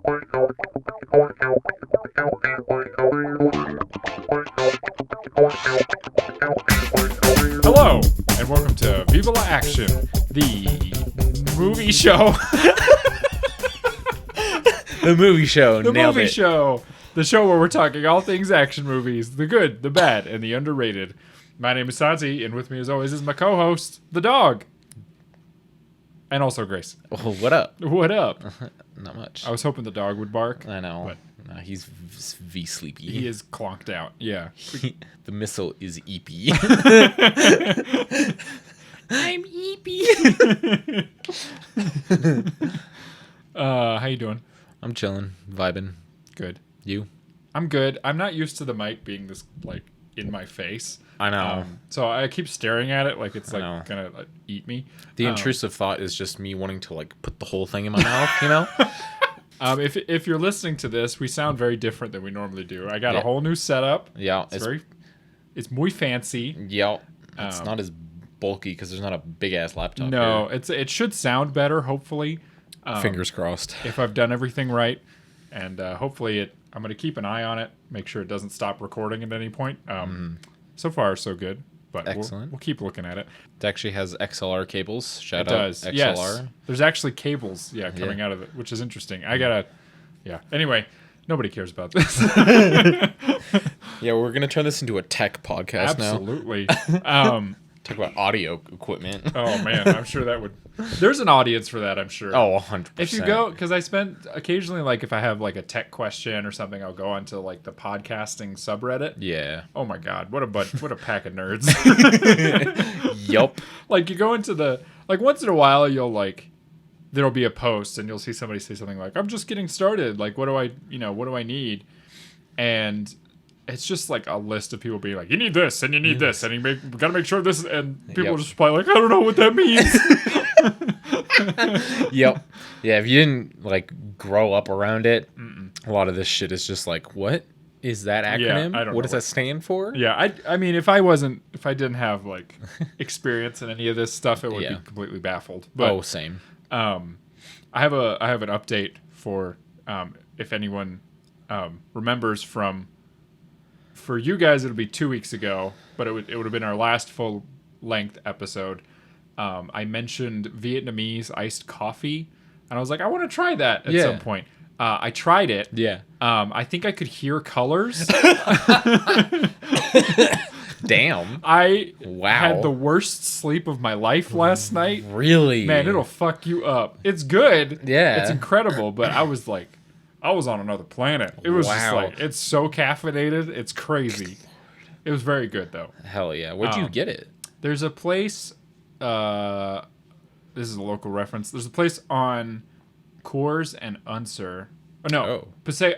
Hello, and welcome to Viva La Action, the movie show. The movie show. The Nailed movie it. show. The show where we're talking all things action movies, the good, the bad, and the underrated. My name is Santi, and with me as always is my co-host, the dog. And also Grace. Oh, what up? What up? Not much. I was hoping the dog would bark. I know. But No, he's V sleepy. he is clonked out. Yeah. The missile is EP. I'm EP. How you doing? I'm chilling, vibing. Good. You? I'm good. I'm not used to the mic being this like in my face. I know. So I keep staring at it like it's I like know. gonna like, eat me. The intrusive thought is just me wanting to like put the whole thing in my mouth, you know? If you're listening to this, we sound very different than we normally do. I got a Yeah. whole new setup. Yeah. It's muy fancy. Yeah. It's not as bulky because there's not a big ass laptop. No, here. it should sound better. Hopefully, Fingers crossed. if I've done everything right, and hopefully I'm going to keep an eye on it, make sure it doesn't stop recording at any point. So far, so good. But Excellent. We'll keep looking at it. It actually has XLR cables. Shout It out does. XLR. Yes. There's actually cables, coming out of it, which is interesting. Anyway, nobody cares about this. Yeah, we're gonna turn this into a tech podcast now. Absolutely. Talk about audio equipment. Oh man, I'm sure that would. There's an audience for that, I'm sure. Oh, 100%. If you go, because I spend occasionally, like if I have like a tech question or something, I'll go onto like the podcasting subreddit. Yeah. Oh my god, what a pack of nerds. Yup. Like you go into the once in a while you'll like there'll be a post and you'll see somebody say something like, I'm just getting started, like what do I need? And it's just like a list of people being like, you need this and you need this and we gotta make sure this, and people Yep. just reply like, I don't know what that means. Yep. Yeah, if you didn't like grow up around it, a lot of this shit is just like, what is that acronym? I don't What know does that stand for? Yeah, I mean if I didn't have like experience in any of this stuff, it would be completely baffled. But Same. I have an update for if anyone remembers from. For you guys, it'll be 2 weeks ago, but it would have been our last full length episode. I mentioned Vietnamese iced coffee, and I was like, I want to try that at some point. I tried it. Yeah. I think I could hear colors. Damn. I Wow. had the worst sleep of my life last night. Really? Man, it'll fuck you up. It's good. Yeah. It's incredible, but I was on another planet. It was just like, it's so caffeinated. It's crazy. It was very good, though. Hell yeah. Where'd you get it? There's a place, this is a local reference. There's a place on Coors and Unser. Oh, no.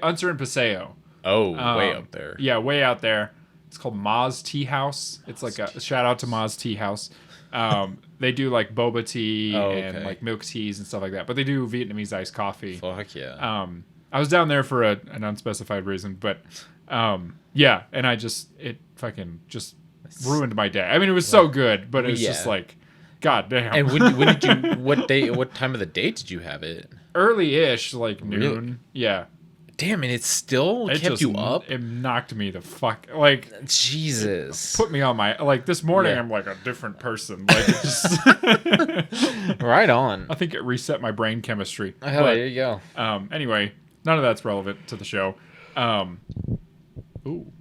Unser and Paseo. Oh, way up there. Yeah, way out there. It's called Ma's Tea House. It's like a shout out to Ma's Tea House. They do like boba tea and like milk teas and stuff like that. But they do Vietnamese iced coffee. Fuck yeah. I was down there for an unspecified reason, but and it fucking just ruined my day. I mean, it was so good, but it's just like, god damn. And when did you? What time of the day did you have it? Early-ish, like noon. Really? Yeah. Damn, and it still kept you up. It knocked me the fuck like. Jesus. Put me on my this morning. I'm like a different person. Like it just. Right on. I think it reset my brain chemistry. Oh, hell, there you go. Anyway, none of that's relevant to the show. Ooh,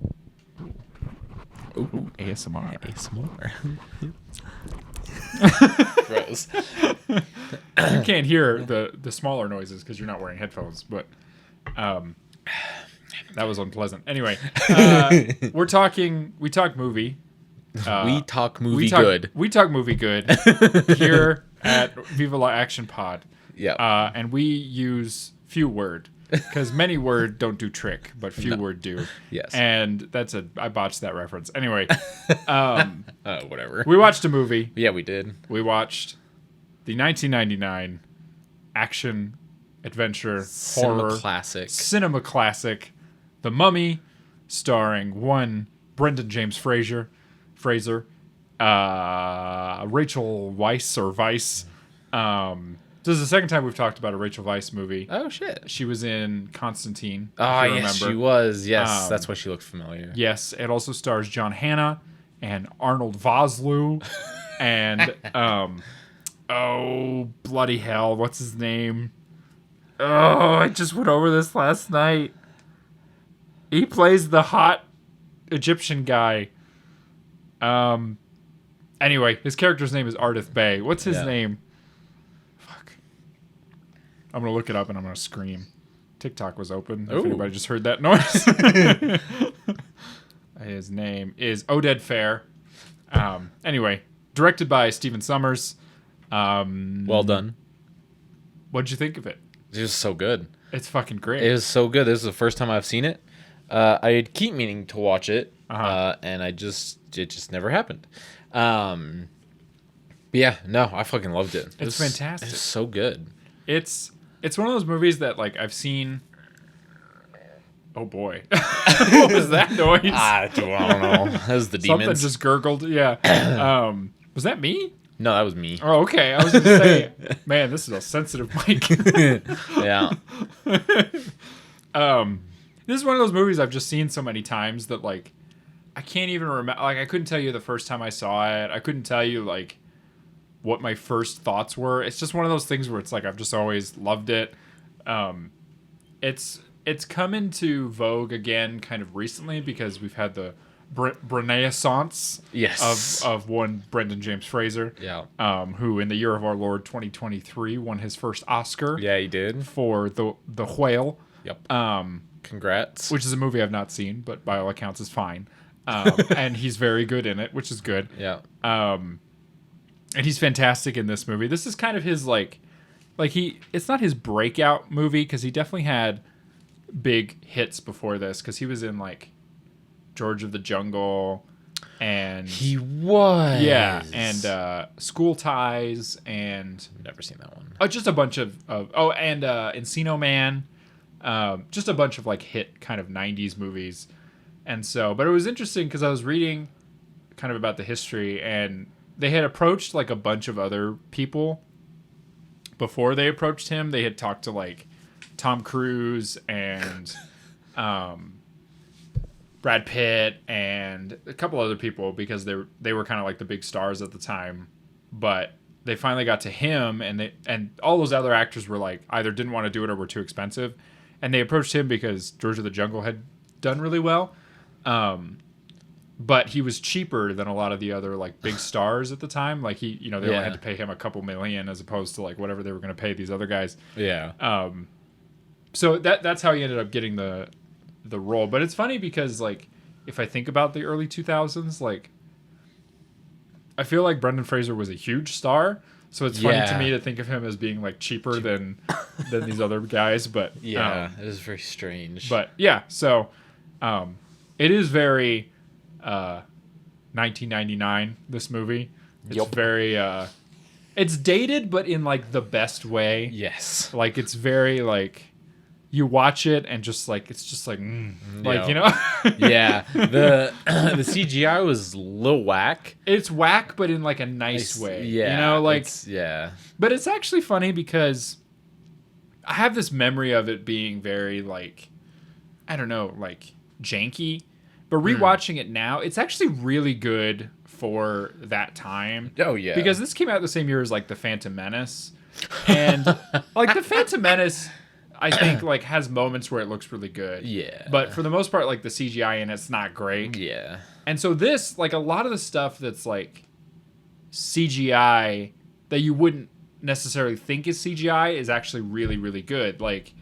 ASMR. Gross. You can't hear the smaller noises because you're not wearing headphones, but that was unpleasant. Anyway, we talk movie. We talk movie good. We talk movie good here at Viva La Action Pod. Yeah. And we use few word because many word don't do trick, but few word do. Yes. And I botched that reference. Anyway, whatever. we watched a movie. Yeah, we did. We watched the 1999 action adventure horror cinema classic, The Mummy, starring one Brendan James Fraser, Rachel Weisz or Weiss, This is the second time we've talked about a Rachel Weisz movie. Oh shit. She was in Constantine. Oh if you yes, remember. she was. Yes, that's why she looked familiar. Yes, it also stars John Hannah and Arnold Vosloo and oh bloody hell, what's his name? Oh, I just went over this last night. He plays the hot Egyptian guy. Anyway, his character's name is Ardith Bay. What's his name? Fuck. I'm gonna look it up and I'm gonna scream. TikTok was open. If anybody just heard that noise. His name is Oded Fair. Anyway, directed by Stephen Sommers. Well done. What'd you think of it? It was so good. It's fucking great. It was so good. This is the first time I've seen it. I keep meaning to watch it, and it just never happened. But yeah, no, I fucking loved it. It's fantastic. It's so good. It's one of those movies that like I've seen. Oh boy, what was that noise? I don't know. That was the demons. Something just gurgled. Yeah. Was that me? No, that was me. Oh, okay. I was gonna say, man, this is a sensitive mic. Yeah. This is one of those movies I've just seen so many times that like I can't even remember. Like I couldn't tell you the first time I saw it. I couldn't tell you like what my first thoughts were. It's just one of those things where it's like I've just always loved it. It's come into vogue again kind of recently because we've had the Renaissance of one Brendan James Fraser, who in the year of our Lord 2023 won his first Oscar. Yeah, he did for the Whale. Yep. Congrats. Which is a movie I've not seen, but by all accounts is fine. And he's very good in it, which is good. Yeah. And he's fantastic in this movie. This is kind of his it's not his breakout movie because he definitely had big hits before this because he was in like George of the Jungle and he was and School Ties and never seen that one. Just a bunch of Encino Man, just a bunch of like hit kind of 90s movies. And so, but it was interesting because I was reading kind of about the history and they had approached like a bunch of other people before they approached him. They had talked to like Tom Cruise and Brad Pitt and a couple other people because they were kind of like the big stars at the time. But they finally got to him and all those other actors were like either didn't want to do it or were too expensive. And they approached him because George of the Jungle had done really well. But he was cheaper than a lot of the other like big stars at the time. Like they only had to pay him a couple million as opposed to like whatever they were going to pay these other guys. Yeah. So that's how he ended up getting the role. But it's funny because like if I think about the early 2000s, like I feel like Brendan Fraser was a huge star. So it's funny to me to think of him as being like cheaper than these other guys. But it is very strange. But yeah, so it is very 1999. This movie, it's very it's dated, but in like the best way. Yes, like it's very like you watch it and just like it's just like like yeah. The CGI was a little whack. It's whack, but in like a nice way. Yeah, But it's actually funny because I have this memory of it being very like I don't know, like janky. But rewatching it now, it's actually really good for that time. Oh yeah, because this came out the same year as like The Phantom Menace, and like The Phantom Menace, I think like has moments where it looks really good. Yeah, but for the most part, like the CGI in it's not great. Yeah, and so this like a lot of the stuff that's like CGI that you wouldn't necessarily think is CGI is actually really really good. Like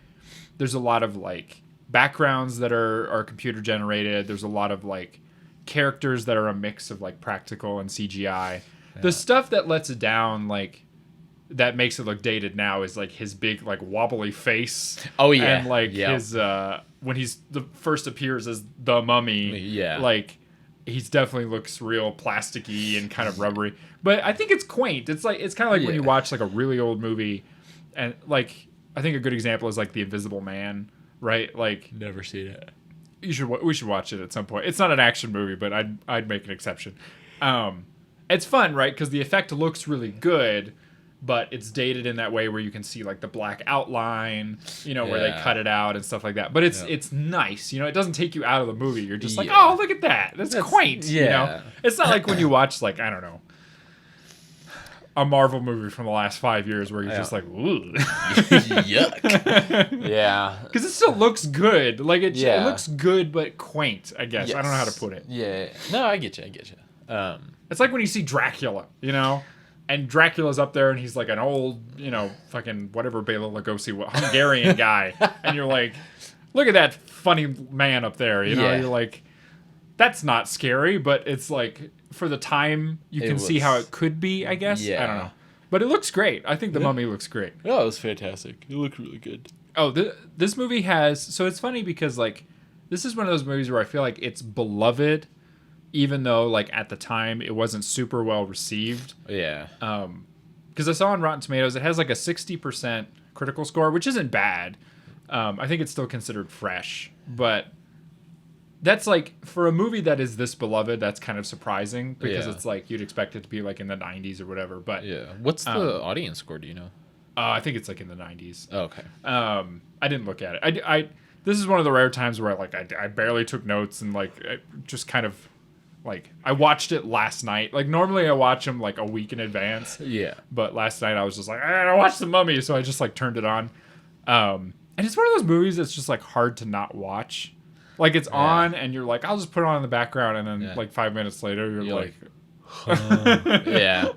there's a lot of like backgrounds that are computer generated. There's a lot of like characters that are a mix of like practical and CGI. Yeah. The stuff that lets it down, like that makes it look dated now, is like his big like wobbly face. Oh yeah, and like his when he's the first appears as the mummy. Yeah, like he's definitely looks real plasticky and kind of rubbery. But I think it's quaint. It's like it's kind of like when you watch like a really old movie, and like I think a good example is like The Invisible Man. Right, like never seen it. We should watch it at some point. It's not an action movie, but I'd make an exception. It's fun, right? Because the effect looks really good, but it's dated in that way where you can see like the black outline, where they cut it out and stuff like that. But it's nice, it doesn't take you out of the movie. You're just like, oh, look at that. That's quaint, It's not like when you watch like, I don't know, a Marvel movie from the last 5 years where you're just like, ooh. Yuck. Yeah. Because it still looks good. Like, it looks good, but quaint, I guess. Yes. I don't know how to put it. Yeah. No, I get you. It's like when you see Dracula, and Dracula's up there and he's like an old, fucking whatever Bela Lugosi, Hungarian guy. And you're like, look at that funny man up there, You're like, that's not scary, but it's like, for the time, you can see how it could be, I guess. Yeah. I don't know. But it looks great. I think The Mummy looks great. Oh, it was fantastic. It looked really good. Oh, this movie has... So it's funny because, like, this is one of those movies where I feel like it's beloved, even though, like, at the time, it wasn't super well received. Yeah. Because I saw on Rotten Tomatoes, it has, like, a 60% critical score, which isn't bad. I think it's still considered fresh. But... That's like, for a movie that is this beloved, that's kind of surprising because it's like you'd expect it to be like in the 90s or whatever. But what's the audience score? Do you know? I think it's like in the 90s. Oh, okay. I didn't look at it. I this is one of the rare times where I barely took notes and like I just kind of like I watched it last night. Like normally I watch them like a week in advance. Yeah. But last night I was just like I watched The Mummy, so I just like turned it on. And it's one of those movies that's just like hard to not watch. Like, it's on, and you're like, I'll just put it on in the background, and then, like, 5 minutes later, you're like... yeah.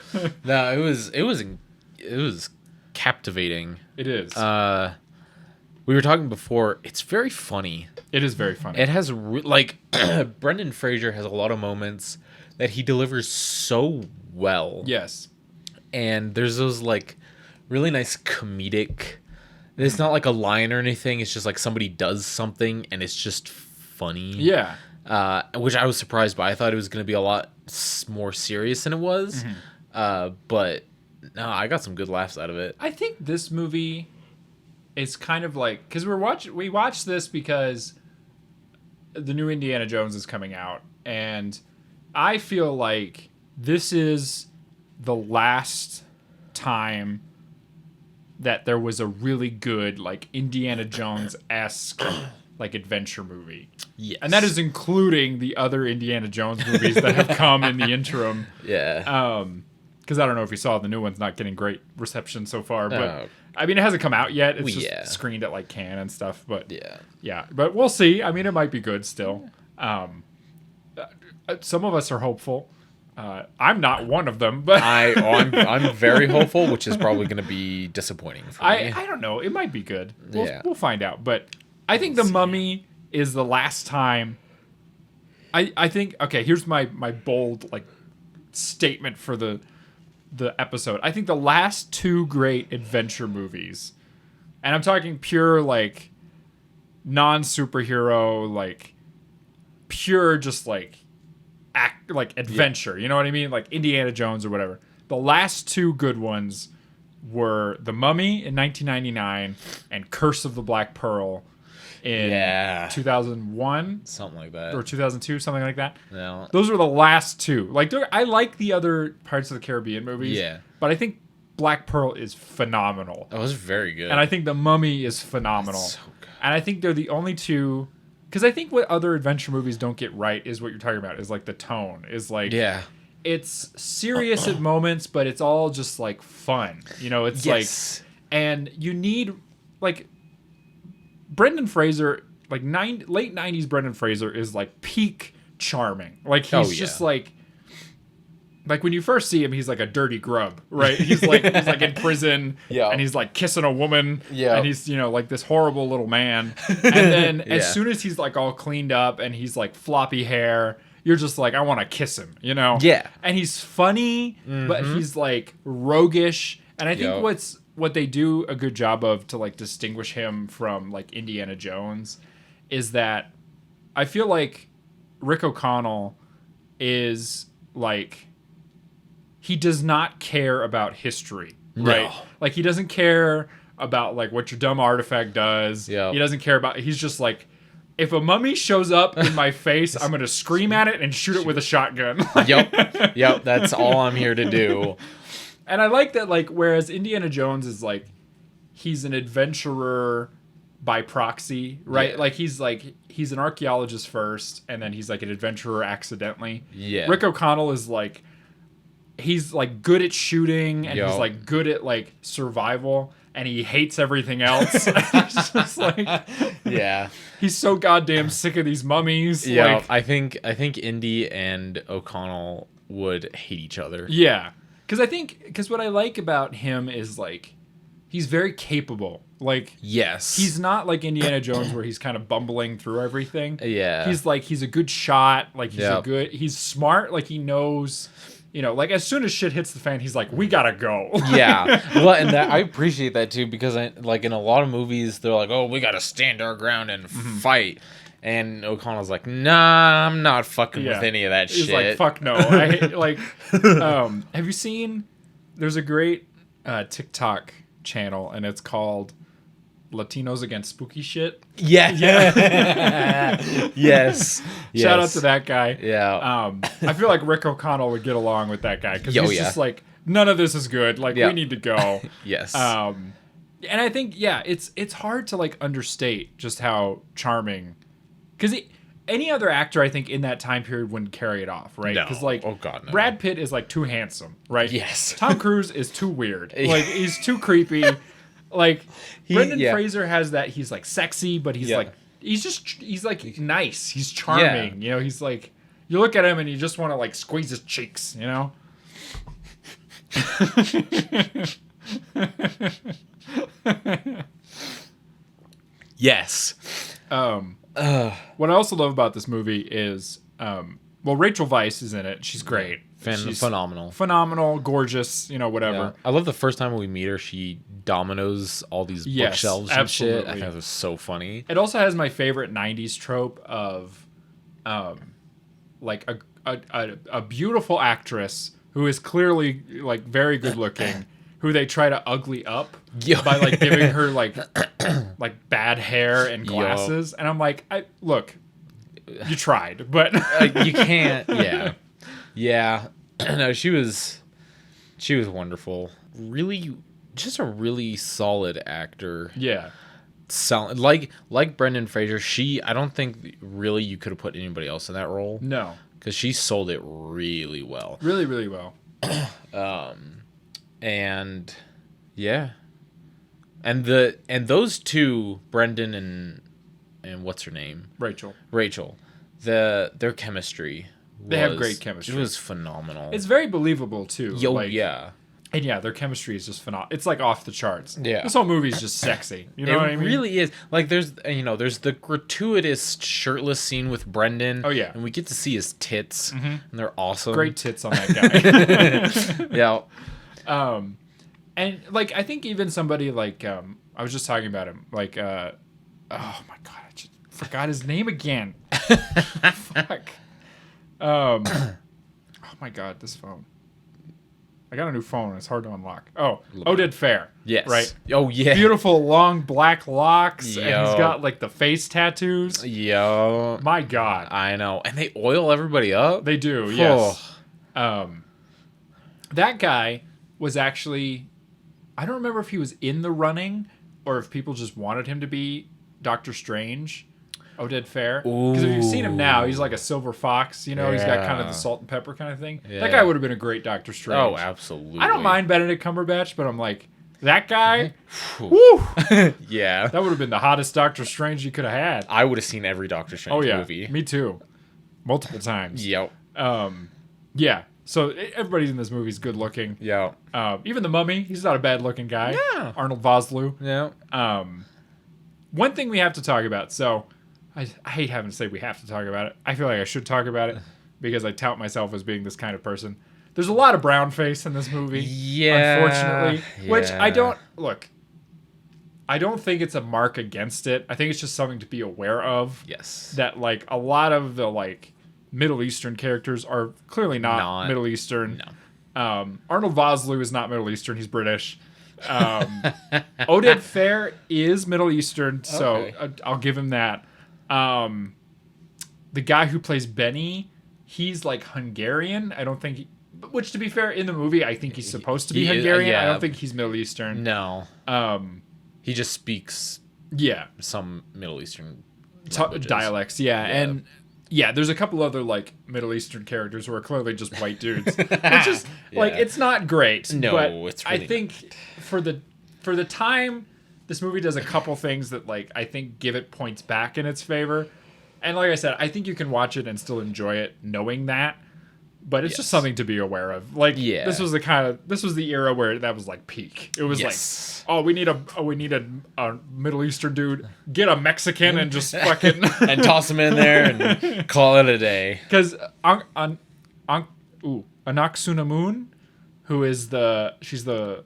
No, it was captivating. It is. We were talking before, it's very funny. It is very funny. It has, Brendan Fraser has a lot of moments that he delivers so well. Yes. And there's those, like, really nice comedic... It's not like a line or anything. It's just like somebody does something and it's just funny. Yeah. Which I was surprised by. I thought it was going to be a lot more serious than it was. Mm-hmm. But no, I got some good laughs out of it. I think this movie is kind of like... Because we watched this because the new Indiana Jones is coming out. And I feel like this is the last time... that there was a really good, like, Indiana Jones-esque, like, adventure movie. Yes. And that is including the other Indiana Jones movies that have come in the interim. Yeah. Because I don't know if you saw, the new one's not getting great reception so far. But, I mean, it hasn't come out yet. It's just screened at, like, Cannes and stuff. But, yeah. But we'll see. I mean, it might be good still. Some of us are hopeful. I'm not one of them, but I'm very hopeful, which is probably going to be disappointing for me. I don't know. It might be good. We'll find out. But I think The Mummy is the last time. I think. Okay, here's my bold like statement for the episode. I think the last two great adventure movies, and I'm talking pure like non-superhero, like pure just like. Adventure, you know what I mean? Like Indiana Jones or whatever. The last two good ones were The Mummy in 1999 and Curse of the Black Pearl in 2001. Something like that. Or 2002, something like that. No. Those were the last two. Like, I like the other Pirates of the Caribbean movies. Yeah. But I think Black Pearl is phenomenal. It was very good. And I think The Mummy is phenomenal. It's so good. And I think they're the only two... Because I think what other adventure movies don't get right is what you're talking about, is like the tone. Is like, it's serious at moments, but it's all just like fun. It's like, and you need, like, Brendan Fraser, like late 90s Brendan Fraser is like peak charming. Like, he's just like when you first see him, he's like a dirty grub, right? He's like in prison, and he's like kissing a woman, and he's like this horrible little man. And then as soon as he's like all cleaned up and he's like floppy hair, you're just like, I want to kiss him, Yeah. And he's funny, but he's like roguish. And I think what they do a good job of to like distinguish him from like Indiana Jones is that I feel like Rick O'Connell is like. He does not care about history, right? No. Like, he doesn't care about, like, what your dumb artifact does. Yep. He doesn't care about... He's just like, if a mummy shows up in my face, I'm going to scream at it and shoot it with a shotgun. Yep. That's all I'm here to do. And I like that, like, whereas Indiana Jones is like, he's an adventurer by proxy, right? Yeah. Like he's an archaeologist first, and then he's like an adventurer accidentally. Yeah. Rick O'Connell is like, he's like good at shooting, and he's like good at like survival, and he hates everything else. He's just like, Yeah. he's so goddamn sick of these mummies. Yeah, Like, I think Indy and O'Connell would hate each other. yeah, because what I like about him is like, he's very capable. Like, Yes. he's not like Indiana Jones where he's kind of bumbling through everything. Yeah. He's a good shot. Like, he's smart. Like, he knows, like, as soon as shit hits the fan, he's like, we gotta go. Yeah. Well, and I appreciate that too, because like in a lot of movies they're like, oh, we gotta stand our ground and fight. And O'Connell's like, nah, I'm not fucking with any of that He's shit. like, fuck no. I hate, like, have you seen, there's a great TikTok channel, and it's called Latinos Against Spooky Shit. Yeah. Yes. Shout out to that guy. Yeah. I feel like Rick O'Connell would get along with that guy, because he's just like, none of this is good. Like, we need to go. Yes. And I think, it's hard to like understate just how charming, because any other actor, I think, in that time period wouldn't carry it off, right? No. Because like, Oh, God, no. Brad Pitt is like too handsome, right? Yes. Tom Cruise is too weird. Like, he's too creepy. Like, Brendan Fraser has that. He's like sexy, but he's like, he's like nice. He's charming. He's like, you look at him and you just want to like squeeze his cheeks. Yes. What I also love about this movie is, Rachel Weisz is in it. She's great. She's phenomenal, gorgeous. Whatever. Yeah. I love the first time we meet her. She dominoes all these bookshelves and shit. I think it was so funny. It also has my favorite '90s trope of, like a beautiful actress who is clearly like very good looking, who they try to ugly up by like giving her like bad hair and glasses, and I'm like, look, you tried, but you can't. Yeah. No, she was wonderful. Really, just a really solid actor. Yeah. Like Brendan Fraser, I don't think really you could have put anybody else in that role. No. Because she sold it really well. Really, really well. And yeah. And those two, Brendan and what's her name? Rachel. Their chemistry. They have great chemistry. It was phenomenal. It's very believable too. Yeah. And yeah, their chemistry is just phenomenal. It's like off the charts. Yeah. This whole movie is just sexy. You know what I mean? It really is. Like there's the gratuitous shirtless scene with Brendan. Oh yeah. And we get to see his tits, and they're awesome. Great tits on that guy. Yeah. And like I think even somebody like I was just talking about him like oh my god, I just forgot his name again. Fuck. Oh my god, this phone. I got a new phone. It's hard to unlock. Oh, Oded Fair. Yes. Right. Oh yeah. Beautiful long black locks, Yo. and he's got like the face tattoos. Yo. My god. I know, and they oil everybody up. They do. Yes. That guy was actually. I don't remember if he was in the running or if people just wanted him to be Doctor Strange. Oded Fair. Because if you've seen him now, he's like a silver fox. He's got kind of the salt and pepper kind of thing. Yeah. That guy would have been a great Doctor Strange. Oh, absolutely. I don't mind Benedict Cumberbatch, but I'm like, that guy? Woo! Yeah. That would have been the hottest Doctor Strange you could have had. I would have seen every Doctor Strange movie. Me too. Multiple times. Yep. Yeah. So everybody in this movie is good looking. Yeah. Even the Mummy, he's not a bad looking guy. Yeah. Arnold Vosloo. Yeah. One thing we have to talk about. So I hate having to say we have to talk about it. I feel like I should talk about it because I tout myself as being this kind of person. There's a lot of brown face in this movie. Yeah. Unfortunately. Which I don't... Look, I don't think it's a mark against it. I think it's just something to be aware of. Yes. That, like, a lot of the, like, Middle Eastern characters are clearly not Middle Eastern. No. Arnold Vosloo is not Middle Eastern. He's British. Oded Fair is Middle Eastern, so okay. I'll give him that. The guy who plays Benny, he's like Hungarian. I don't think Which, to be fair, in the movie, I think he's supposed to be He is- Hungarian. I yeah. don't think he's Middle Eastern. No. He just speaks Yeah. some Middle Eastern Dialects, yeah. And yeah, there's a couple other like Middle Eastern characters who are clearly just white dudes, which is like it's not great. No, but it's really I think for the time, this movie does a couple things that like I think give it points back in its favor. And like I said, I think you can watch it and still enjoy it knowing that. But it's just something to be aware of. Like this was the era where that was like peak. It was like, oh, we need a Middle Eastern dude. Get a Mexican and just fucking and toss him in there and call it a day. Because Anak Sunamun, who is she's the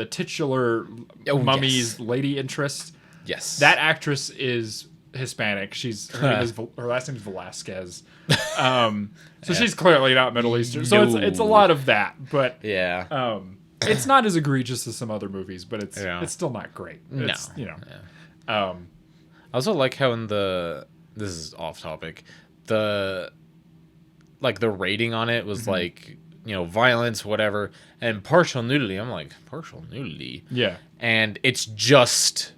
titular mummy's lady interest. Yes, that actress is Hispanic. Her last name is Velasquez. So she's clearly not Middle Eastern. So it's a lot of that, but it's not as egregious as some other movies, but it's still not great. It's, I also like how this is off topic, the rating on it was like, violence, whatever, and partial nudity. I'm like, partial nudity? Yeah. And it's just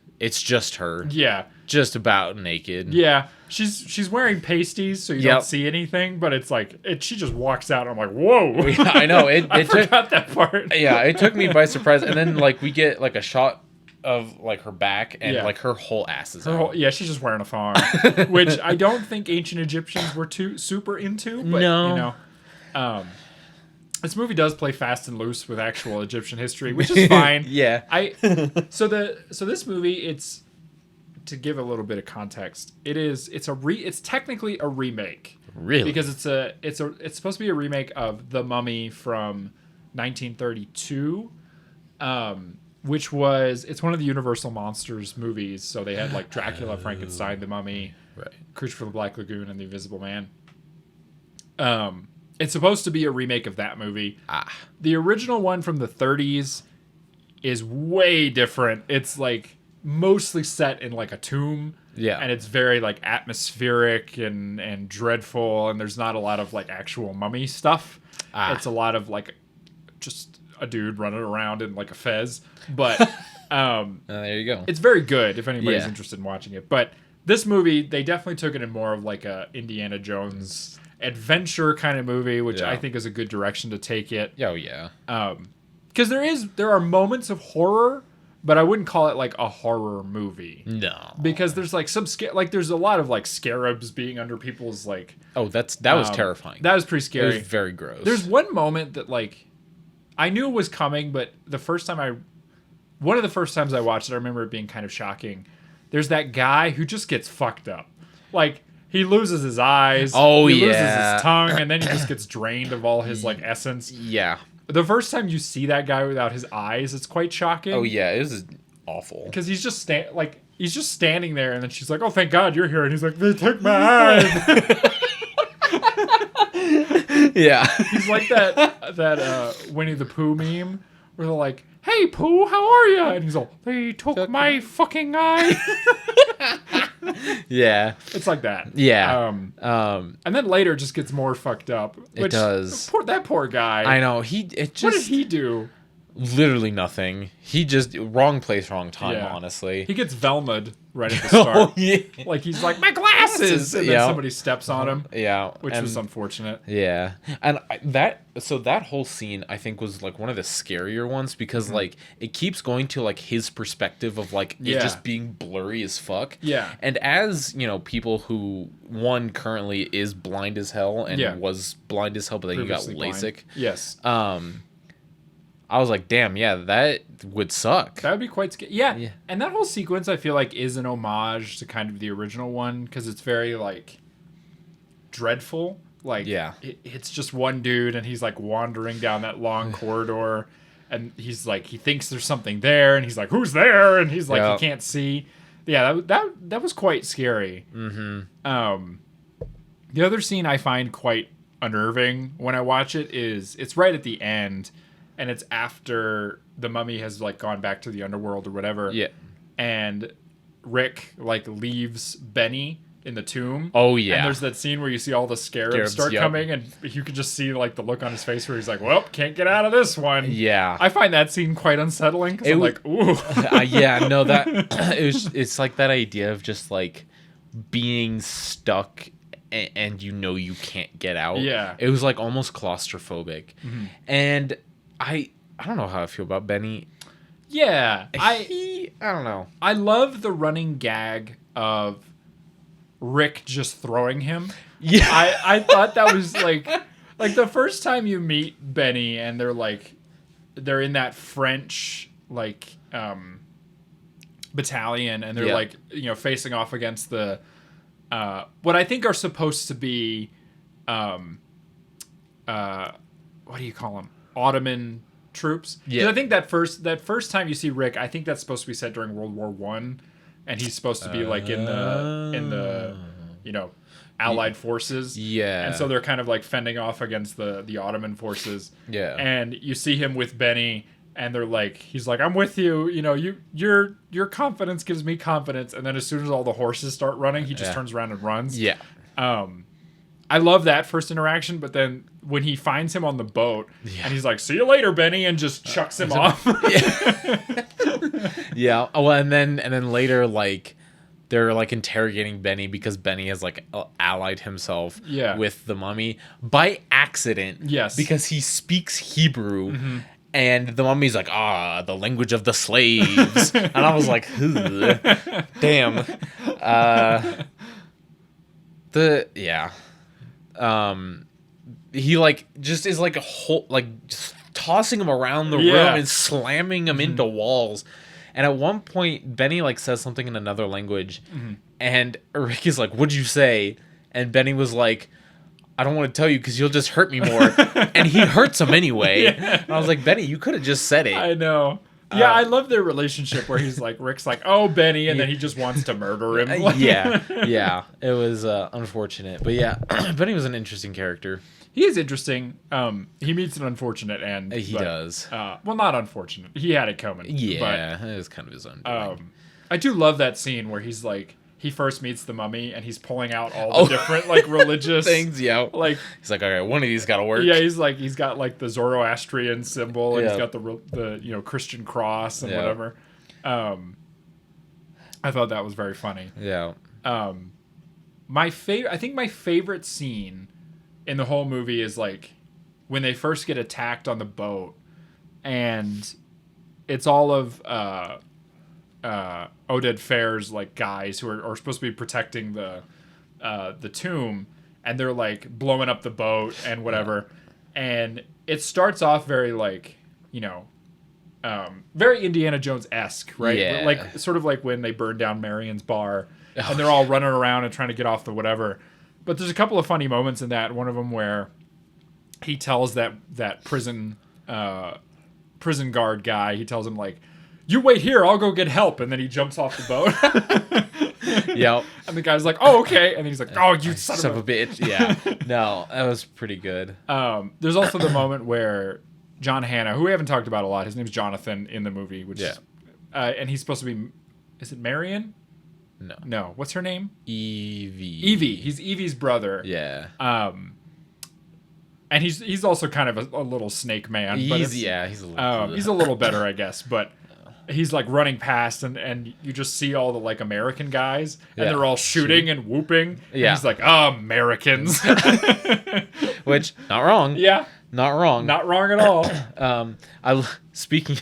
her. Yeah. Just about naked. Yeah. She's wearing pasties, so you don't see anything, but it's like she just walks out. I'm like, whoa! Yeah, I know I forgot that part. Yeah, it took me by surprise, and then like we get like a shot of like her back and like her whole ass is out. She's just wearing a thong, which I don't think ancient Egyptians were too super into. But this movie does play fast and loose with actual Egyptian history, which is fine. So this movie, it's. To give a little bit of context, it's technically a remake. Really? Because it's supposed to be a remake of The Mummy from 1932, which it's one of the Universal Monsters movies. So they had like Dracula, Frankenstein, The Mummy, Creature from the Black Lagoon, and The Invisible Man. It's supposed to be a remake of that movie. The original one from the 30s is way different. It's like mostly set in like a tomb, and it's very like atmospheric and dreadful, and there's not a lot of like actual mummy stuff. It's a lot of like just a dude running around in like a fez, but there you go. It's very good if anybody's interested in watching it. But this movie, they definitely took it in more of like a Indiana Jones adventure kind of movie, which I think is a good direction to take it. Because there are moments of horror, but I wouldn't call it like a horror movie. No. Because there's like there's a lot of like scarabs being under people's like... Oh, that was terrifying. That was pretty scary. It was very gross. There's one moment that like, I knew it was coming, but one of the first times I watched it, I remember it being kind of shocking. There's that guy who just gets fucked up. Like, he loses his eyes. Oh, he loses his tongue, and then he just gets drained of all his like essence. Yeah. The first time you see that guy without his eyes, it's quite shocking. Oh yeah, it was awful. Because he's just standing there, and then she's like, "Oh, thank God you're here," and he's like, "They took my eyes." Yeah, he's like that Winnie the Pooh meme where they're like, "Hey Pooh, how are you?" And he's all, "They took my fucking eye." Yeah, it's like that. Yeah, and then later it just gets more fucked up. Which, it does. That poor guy. I know. What did he do? Literally nothing. He just wrong place, wrong time. Yeah. Honestly, he gets Velma'd right at the start. Like he's like, my glasses, and then somebody steps on him. Yeah, which was unfortunate. Yeah, and that whole scene I think was like one of the scarier ones because like it keeps going to like his perspective of like it just being blurry as fuck. Yeah, and as people who one currently is blind as hell and was blind as hell, but then you got LASIK. Blind. Yes. I was like, damn, yeah, that would suck. That would be quite scary. Yeah. And that whole sequence, I feel like, is an homage to kind of the original one because it's very, like, dreadful. Like, it's just one dude, and he's, like, wandering down that long corridor, and he's, like, he thinks there's something there, and he's like, who's there? And he's like, he can't see. Yeah, that was quite scary. Mm-hmm. The other scene I find quite unnerving when I watch it is it's right at the end, and it's after the mummy has like gone back to the underworld or whatever. Yeah. And Rick like leaves Benny in the tomb. Oh yeah. And there's that scene where you see all the scarabs start coming, and you can just see like the look on his face where he's like, "Well, can't get out of this one." Yeah. I find that scene quite unsettling because I'm like, "Ooh." Yeah. No, that it's like that idea of just like being stuck and you can't get out. Yeah. It was like almost claustrophobic. Mm-hmm. And I don't know how I feel about Benny. Yeah. I don't know. I love the running gag of Rick just throwing him. Yeah. I thought that was like the first time you meet Benny and they're in that French battalion, and they're facing off against the what I think are supposed to be what do you call them? Ottoman troops. Yeah. I think that first time you see Rick, I think that's supposed to be set during World War I, and he's supposed to be in the Allied forces. Yeah. And so they're kind of like fending off against the Ottoman forces. Yeah. And you see him with Benny, and they're like, he's like, "I'm with you. Your confidence gives me confidence." And then as soon as all the horses start running, he just turns around and runs. Yeah. I love that first interaction, but then when he finds him on the boat, and he's like, "See you later, Benny," and just chucks him off. Yeah. Oh, and then later, like, they're like interrogating Benny because Benny has like allied himself with the mummy by accident. Yes. Because he speaks Hebrew. Mm-hmm. And the mummy's like, the language of the slaves. And I was like, damn. He like just is like a whole, like just tossing him around the room and slamming him into walls. And at one point, Benny like says something in another language, and Rick is like, "What'd you say?" And Benny was like, "I don't want to tell you because you'll just hurt me more." And he hurts him anyway. Yeah. And I was like, "Benny, you could have just said it." I know. Yeah, I love their relationship where he's like, Rick's like, "Oh, Benny," and then he just wants to murder him. Yeah. It was unfortunate, but yeah, Benny was an interesting character. He is interesting. He meets an unfortunate end. He does. Well, not unfortunate. He had it coming. Yeah, it was kind of his own doing. I do love that scene where he's like, he first meets the mummy and he's pulling out all the different like religious things. Yeah, like he's like, okay, one of these got to work. Yeah, he's got like the Zoroastrian symbol, and he's got the Christian cross and whatever. I thought that was very funny. Yeah. I think my favorite scene in the whole movie is like when they first get attacked on the boat, and it's all of Oded Fair's like guys who are supposed to be protecting the tomb, and they're like blowing up the boat and whatever. And it starts off very like, very Indiana Jones-esque, right? Yeah. Like sort of like when they burned down Marion's bar and they're all running around and trying to get off the whatever. But there's a couple of funny moments in that. One of them where he tells that prison guard guy, he tells him like, "You wait here, I'll go get help," and then he jumps off the boat. Yep. And the guy's like, "Oh, okay," and then he's like, "Oh, you son of a bitch!" Yeah. No, that was pretty good. There's also the moment where John Hannah, who we haven't talked about a lot, his name's Jonathan in the movie, which is, and he's supposed to be, is it Marion? No. What's her name? Evie. He's Evie's brother. Yeah. And he's also kind of a little snake man. He's a little better, I guess. But he's like running past, and you just see all the like American guys, and they're all shooting and whooping. Yeah. And he's like, Americans. Which, not wrong. Yeah. Not wrong. Not wrong at all. Speaking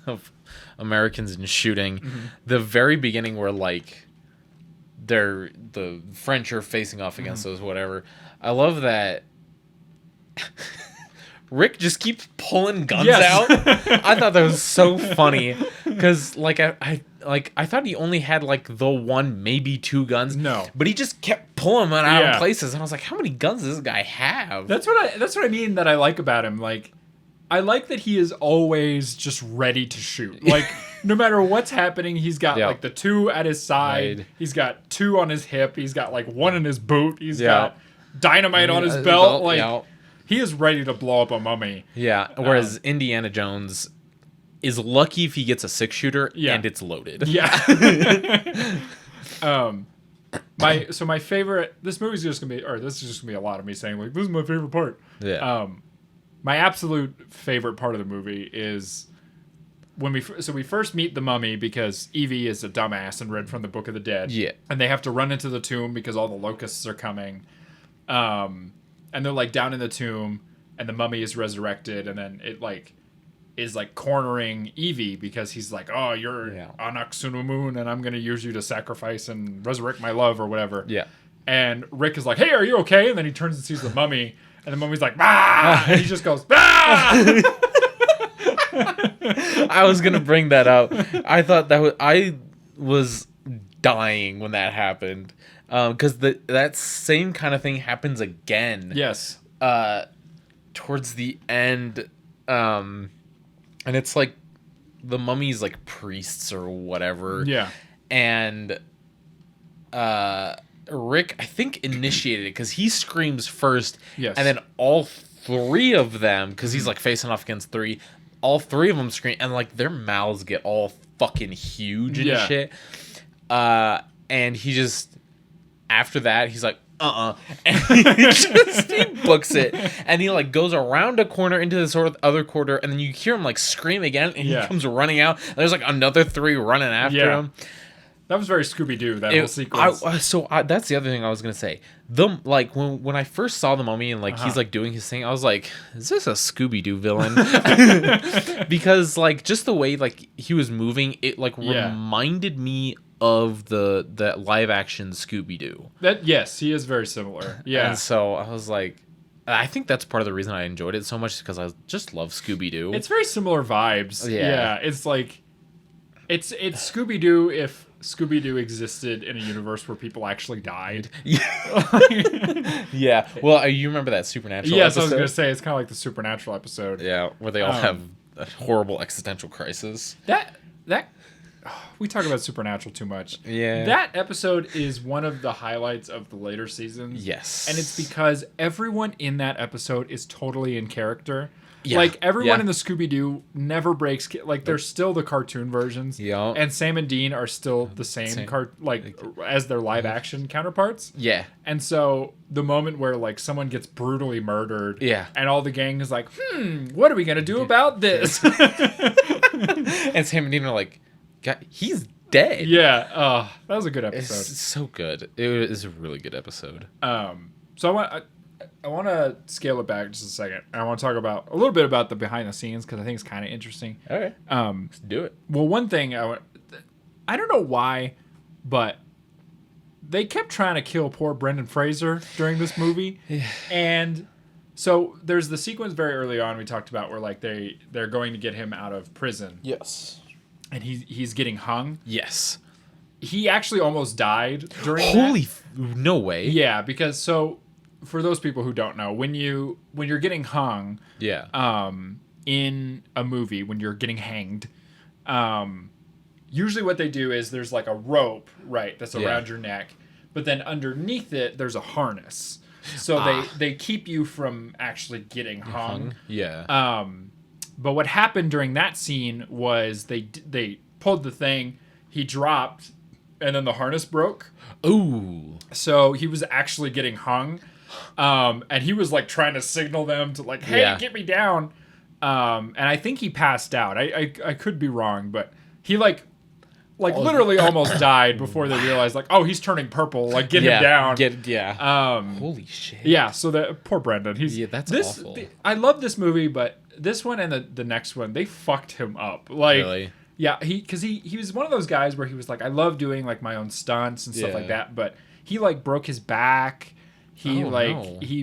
of Americans and shooting, the very beginning where like the French are facing off against those whatever. I love that Rick just keeps pulling guns out. I thought that was so funny because like I thought he only had like the one, maybe two guns. No, but he just kept pulling them out of places, and I was like, how many guns does this guy have? That's what I mean that I like about him. Like, I like that he is always just ready to shoot. Like, no matter what's happening, he's got like the two at his side. Right. He's got two on his hip. He's got like one in his boot. He's got dynamite on his belt. Like, he is ready to blow up a mummy. Yeah. Whereas Indiana Jones is lucky if he gets a 6-shooter and it's loaded. Yeah. my favorite. This movie's just gonna be, or this is just gonna be a lot of me saying like, this is my favorite part. Yeah. My absolute favorite part of the movie is when we first meet the mummy because Evie is a dumbass and read from the Book of the Dead. Yeah. And they have to run into the tomb because all the locusts are coming. And they're like down in the tomb and the mummy is resurrected and then it like is like cornering Evie because he's like, oh, you're Anak Sunumun and I'm going to use you to sacrifice and resurrect my love or whatever. Yeah. And Rick is like, hey, are you okay? And then he turns and sees the mummy and the mummy's like, ah! And he just goes, ah! I was gonna bring that up. I thought I was dying when that happened, because that same kind of thing happens again. Yes. Towards the end, and it's like the mummies like priests or whatever. Yeah. And Rick, I think, initiated it because he screams first. Yes. And then all three of them, because he's like facing off against three. All three of them scream, and like their mouths get all fucking huge and shit. And he just, after that, he's like, and he books it, and he like goes around a corner into the sort of other quarter, and then you hear him like scream again, and he comes running out. And there's like another three running after him. That was very Scooby-Doo, that whole sequence. That's the other thing I was gonna say. Like when I first saw the mummy and like he's like doing his thing, I was like, is this a Scooby-Doo villain? Because like just the way like he was moving, it like reminded me of that live action Scooby-Doo. Yes, he is very similar. Yeah. And so I was like, I think that's part of the reason I enjoyed it so much, because I just love Scooby-Doo. It's very similar vibes. Yeah. It's like it's Scooby-Doo if Scooby-Doo existed in a universe where people actually died. Yeah. Well, you remember that Supernatural episode? I was going to say, it's kind of like the Supernatural episode. Yeah, where they all have a horrible existential crisis. We talk about Supernatural too much. Yeah. That episode is one of the highlights of the later seasons. Yes. And it's because everyone in that episode is totally in character. Yeah. Like, everyone in the Scooby-Doo never breaks... Like, they're still the cartoon versions. Yeah. And Sam and Dean are still the same. As their live-action counterparts. Yeah. And so, the moment where, like, someone gets brutally murdered... Yeah. And all the gang is like, what are we going to do about this? And Sam and Dean are like, God, he's dead. Yeah. That was a good episode. It's so good. It is a really good episode. So I want to scale it back just a second. I want to talk about a little bit about the behind the scenes because I think it's kind of interesting. Okay. Let's do it. Well, one thing I don't know why, but they kept trying to kill poor Brendan Fraser during this movie. Yeah. And so there's the sequence very early on we talked about where like they're going to get him out of prison. Yes. And he's getting hung. Yes. He actually almost died during no way. Yeah, because for those people who don't know, when you're getting hung, in a movie, when you're getting hanged, usually what they do is there's like a rope, right, that's around your neck, but then underneath it there's a harness, so they keep you from actually getting hung. Yeah. But what happened during that scene was they pulled the thing, he dropped, and then the harness broke. Ooh. So he was actually getting hung. And he was like trying to signal them to like, hey, get me down. And I think he passed out. I could be wrong, but he literally almost died before they realized like, oh, he's turning purple. Like get him down. Holy shit. Yeah. So the poor Brendan. That's awful. I love this movie, but this one and the next one, they fucked him up. Like, really? Yeah. Because he was one of those guys where he was like, I love doing like my own stunts and stuff like that, but he like broke his back. He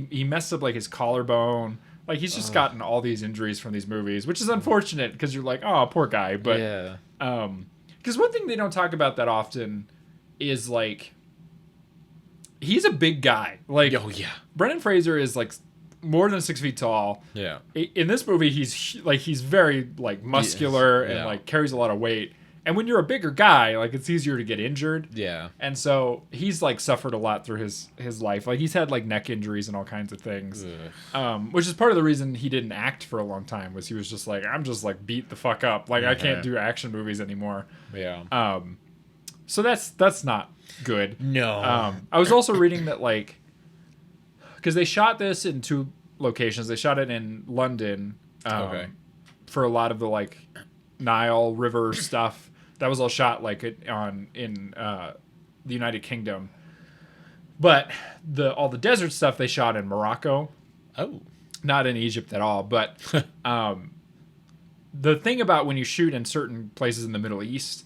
he messed up like his collarbone. Like he's just gotten all these injuries from these movies, which is unfortunate because you're like, oh, poor guy. But because one thing they don't talk about that often is like he's a big guy. Like, Brendan Fraser is like more than 6 feet tall. Yeah. In this movie, he's very like muscular and like carries a lot of weight. And when you're a bigger guy, like it's easier to get injured. Yeah. And so he's like suffered a lot through his life. Like he's had like neck injuries and all kinds of things. Which is part of the reason he didn't act for a long time, was he was just like, I'm just like beat the fuck up. Like I can't do action movies anymore. Yeah. So that's not good. No. I was also reading that, like, because they shot this in 2 locations. They shot it in London for a lot of the, like, Nile River stuff. That was all shot, like, in the United Kingdom. But all the desert stuff they shot in Morocco. Oh. Not in Egypt at all. But the thing about when you shoot in certain places in the Middle East,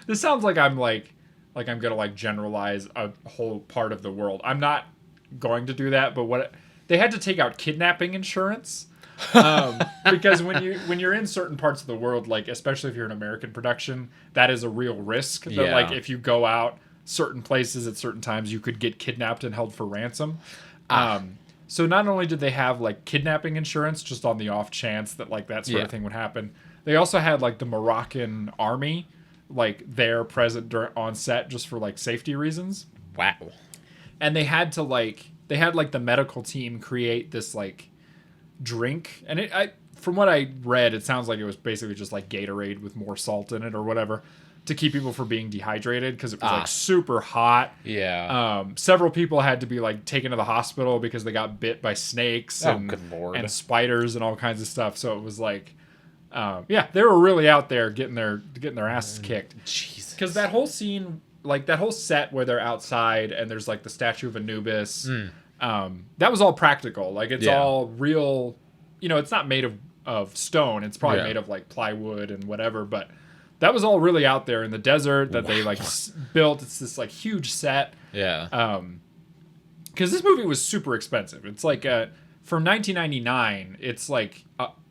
this sounds like I'm gonna like generalize a whole part of the world. I'm not going to do that, but they had to take out kidnapping insurance because when you're in certain parts of the world, like especially if you're an American production, that is a real risk. That like if you go out certain places at certain times, you could get kidnapped and held for ransom. So not only did they have like kidnapping insurance just on the off chance that like that sort of thing would happen, they also had like the Moroccan army like there present on set just for like safety reasons. Wow. And they had the medical team create this like drink, and from what I read, it sounds like it was basically just like Gatorade with more salt in it or whatever to keep people from being dehydrated because it was like super hot. Yeah. Several people had to be like taken to the hospital because they got bit by snakes good Lord. And spiders and all kinds of stuff. So it was like, they were really out there getting their asses kicked. Jesus. Because that whole scene, like that whole set where they're outside and there's like the statue of Anubis, that was all practical. Like it's all real. You know, it's not made of stone. It's probably made of like plywood and whatever, but that was all really out there in the desert that they like built. It's this like huge set. Yeah. Because this movie was super expensive. It's like from 1999, it's like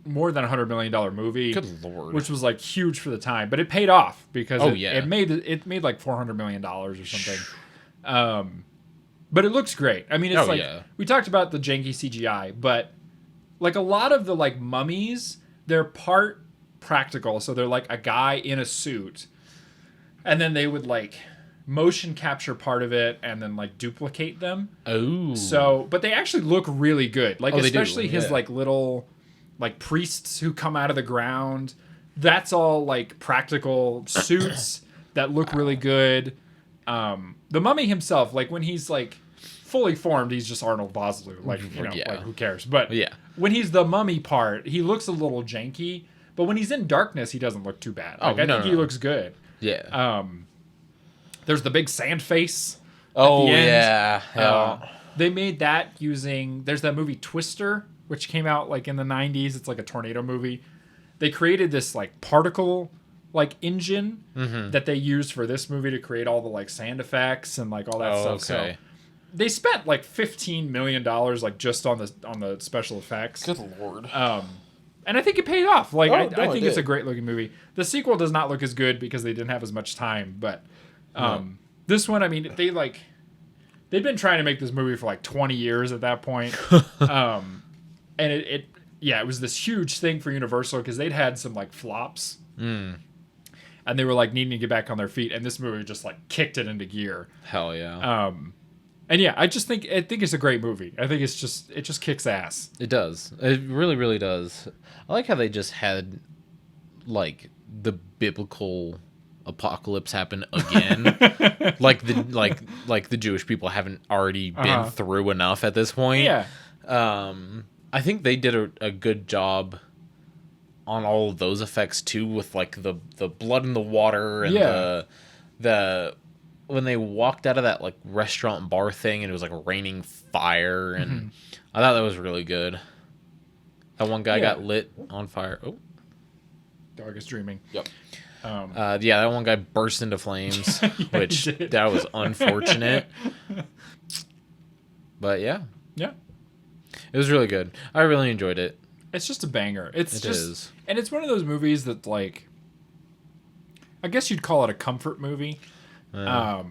more than $100 million movie. Good Lord. Which was like huge for the time, but it paid off because it made like $400 million or something. But it looks great. I mean, it's we talked about the janky CGI, but like a lot of the like mummies, they're part practical, so they're like a guy in a suit, and then they would like motion capture part of it and then like duplicate them. Oh. So, but they actually look really good. Like especially his like little like priests who come out of the ground. That's all like practical suits that look really good. The mummy himself, like when he's like fully formed, he's just Arnold Vosloo. Like, you know, like who cares? But when he's the mummy part, he looks a little janky. But when he's in darkness, he doesn't look too bad. Like, I think he looks good. Yeah. There's the big sand face. Oh, at the end. Yeah. They made that using... There's that movie Twister, which came out like in the 90s. It's like a tornado movie. They created this like particle like engine that they used for this movie to create all the like sand effects and like all that stuff. Okay. So they spent like $15 million like just on the special effects. Good Lord. And I think it paid off. Like I think it's a great looking movie. The sequel does not look as good because they didn't have as much time. But this one, I mean, they'd been trying to make this movie for like 20 years at that point. And it was this huge thing for Universal because they'd had some like flops. And they were like needing to get back on their feet. And this movie just like kicked it into gear. Hell yeah. And yeah, I think it's a great movie. I think it just kicks ass. It does. It really, really does. I like how they just had like the biblical apocalypse happen again. like the Jewish people haven't already been through enough at this point. Yeah. I think they did a good job on all of those effects too, with like the blood in the water and the when they walked out of that like restaurant bar thing and it was like raining fire, and I thought that was really good. That one guy got lit on fire. Oh, dog is dreaming. Yep. That one guy burst into flames, which that was unfortunate. But yeah, it was really good. I really enjoyed it. It's just a banger. It is. And it's one of those movies that like, I guess you'd call it a comfort movie. I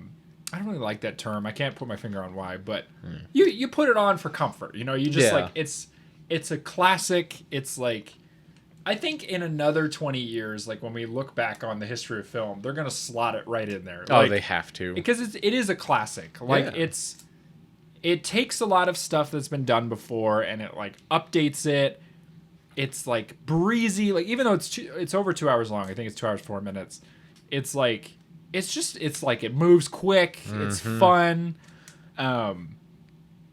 don't really like that term. I can't put my finger on why, but you put it on for comfort. You know, you just like it's a classic. It's like, I think in another 20 years, like when we look back on the history of film, they're gonna slot it right in there. Oh, they have to, because it is a classic. Like it takes a lot of stuff that's been done before and it like updates it. It's like breezy. Like even though it's over 2 hours long, I think it's 2 hours 4 minutes. it's like it moves quick. It's fun.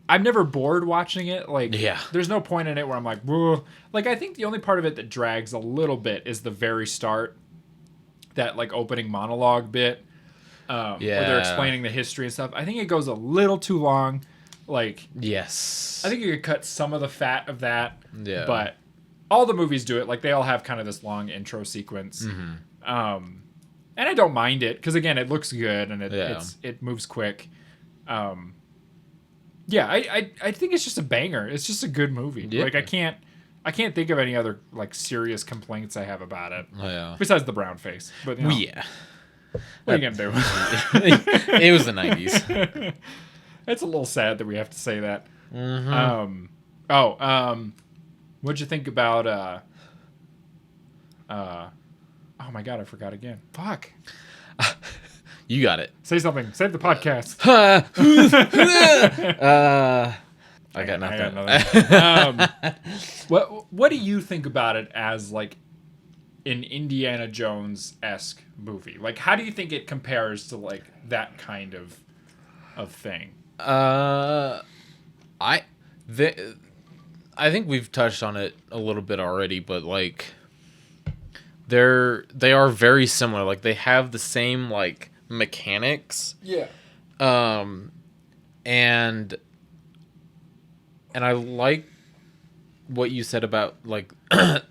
I'm never bored watching it. Like, there's no point in it where I'm like, whoa. Like, I think the only part of it that drags a little bit is the very start, that like opening monologue bit, where they're explaining the history and stuff. I think it goes a little too long. Like, yes, I think you could cut some of the fat of that. Yeah, but all the movies do it. Like, they all have kind of this long intro sequence. And I don't mind it because, again, it looks good and it moves quick. I think it's just a banger. It's just a good movie. Yeah. Like, I can't think of any other like serious complaints I have about it. Besides the brown face. But what are you gonna do? It was the 90s. It's a little sad that we have to say that. What'd you think about oh my god, I forgot again. Fuck. You got it. Say something. Save the podcast. I got nothing. What do you think about it as like an Indiana Jones-esque movie? Like, how do you think it compares to like that kind of thing? I think we've touched on it a little bit already, but like they are very similar. Like, they have the same like mechanics. Yeah. And I like what you said about like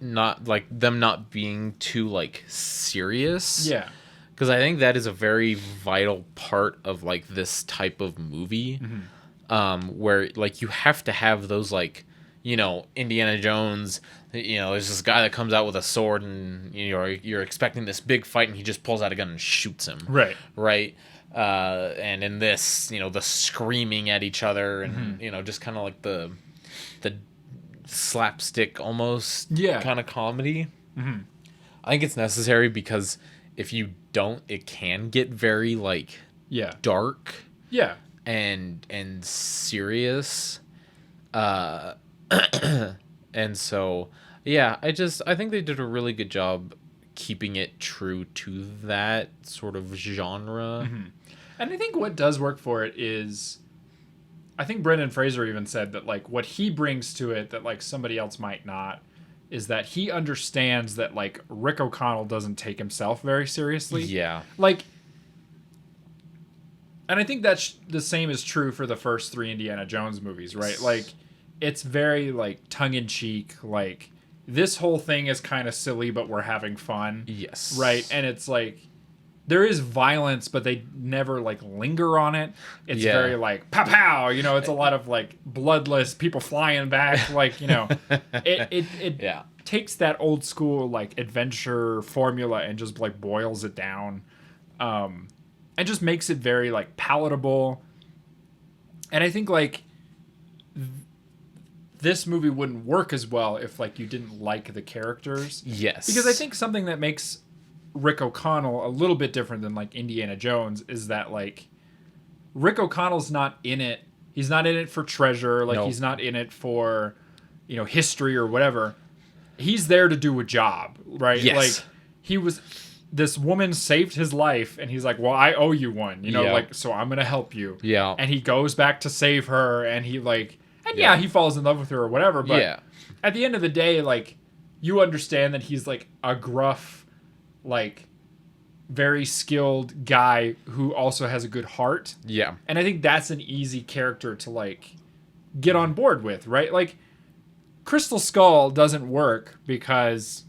not like them not being too like serious. Yeah. Because I think that is a very vital part of like this type of movie, where like you have to have those like, you know, Indiana Jones. You know, there's this guy that comes out with a sword, and you're expecting this big fight, and he just pulls out a gun and shoots him. Right. And in this, you know, the screaming at each other, and you know, just kind of like the slapstick almost kind of comedy. I think it's necessary because if you don't, it can get very like dark and serious. And so I think they did a really good job keeping it true to that sort of genre. And I think what does work for it is, I think Brendan Fraser even said that like what he brings to it that like somebody else might not, is that he understands that like Rick O'Connell doesn't take himself very seriously. Yeah. Like, and I think that's the same is true for the first 3 Indiana Jones movies, right? Like, it's very like tongue in cheek, like this whole thing is kind of silly, but we're having fun. Yes. Right. And it's like, there is violence, but they never like linger on it. It's very like pow pow, you know, it's a lot of like bloodless people flying back. Like, you know, it takes that old school like adventure formula and just like boils it down. And just makes it very like palatable. And I think like this movie wouldn't work as well if like you didn't like the characters. Yes. Because I think something that makes Rick O'Connell a little bit different than like Indiana Jones is that like Rick O'Connell's not in it. He's not in it for treasure. Like he's not in it for, you know, history or whatever. He's there to do a job, right? Yes. Like this woman saved his life and he's like, well, I owe you one, you know, like, so I'm going to help you. Yeah. And he goes back to save her and he like, and he falls in love with her or whatever. But at the end of the day, like, you understand that he's like a gruff, like very skilled guy who also has a good heart. Yeah. And I think that's an easy character to like get on board with, right? Like Crystal Skull doesn't work because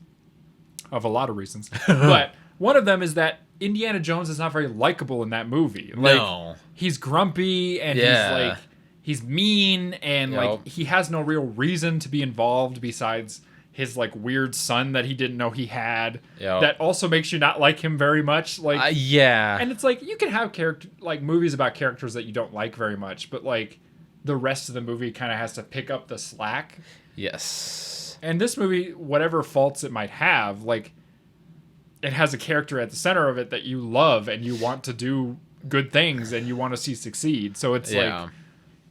of a lot of reasons. But one of them is that Indiana Jones is not very likable in that movie. Like he's grumpy and he's mean and like he has no real reason to be involved besides his like weird son that he didn't know he had. That also makes you not like him very much. Like and it's like you can have character like movies about characters that you don't like very much, but like the rest of the movie kind of has to pick up the slack. Yes. And this movie, whatever faults it might have, like it has a character at the center of it that you love and you want to do good things and you want to see succeed. So it's like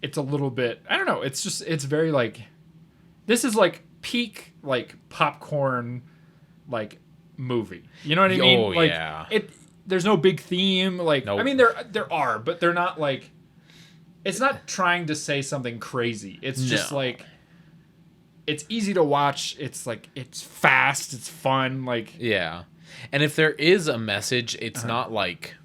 it's a little bit, I don't know, it's just, it's very like, this is like peak like popcorn like movie. You know what I mean? Oh, like there's no big theme. Like, nope. I mean, there are, but they're not like. It's not trying to say something crazy. It's just like. It's easy to watch. It's like it's fast. It's fun. Like yeah, and if there is a message, it's not like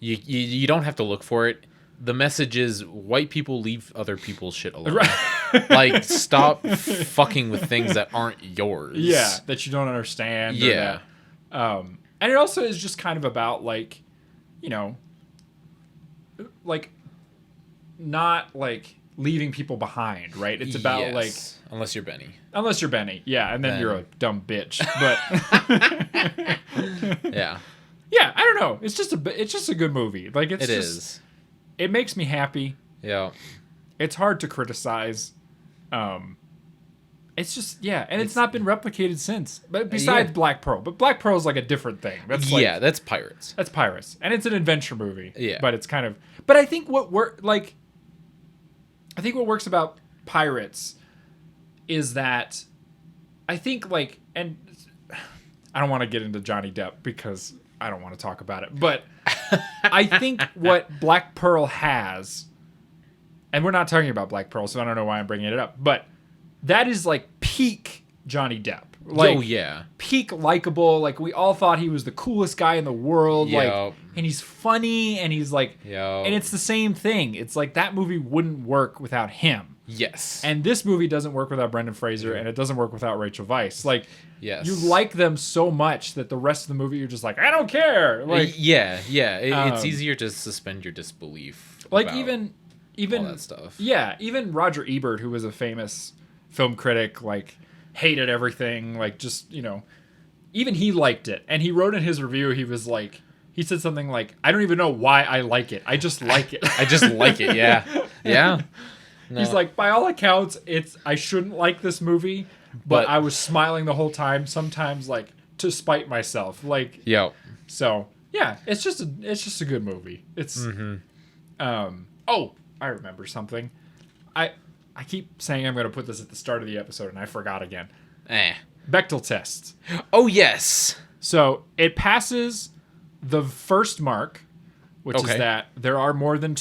you don't have to look for it. The message is white people leave other people's shit alone. Right. Like stop fucking with things that aren't yours. Yeah, that you don't understand. Yeah, and it also is just kind of about like, like not like leaving people behind, right? It's about like unless you're Benny. Yeah, and then you're a dumb bitch. But yeah, I don't know. It's just a good movie. Like it is. It makes me happy. Yeah, it's hard to criticize. It's just and it's not been replicated since. But besides Black Pearl, but Black Pearl is like a different thing. That's like, that's pirates. That's pirates, and it's an adventure movie. Yeah, but it's kind of. But I think what works about pirates is that I think like, and I don't want to get into Johnny Depp because I don't want to talk about it, but I think what Black Pearl has, and we're not talking about Black Pearl, so I don't know why I'm bringing it up, but that is like peak Johnny Depp. Like, peak likable. Like we all thought he was the coolest guy in the world. Like, and he's funny, and he's like, and it's the same thing. It's like that movie wouldn't work without him. Yes. And this movie doesn't work without Brendan Fraser, and it doesn't work without Rachel Weisz. Like, you like them so much that the rest of the movie you're just like, I don't care. Like, it's easier to suspend your disbelief. Like even all that stuff. Yeah, even Roger Ebert, who was a famous film critic, like hated everything. Like just even he liked it, and he wrote in his review, he was like, he said something like, I don't even know why I like it. I just like it. I just like it. Yeah. Yeah. No. He's like, by all accounts, I shouldn't like this movie, but I was smiling the whole time, sometimes like to spite myself. Like, so yeah, it's just a good movie. It's, oh, I remember something. I keep saying I'm going to put this at the start of the episode, and I forgot again. Bechdel test. Oh, yes. So it passes the first mark, which is that there are more than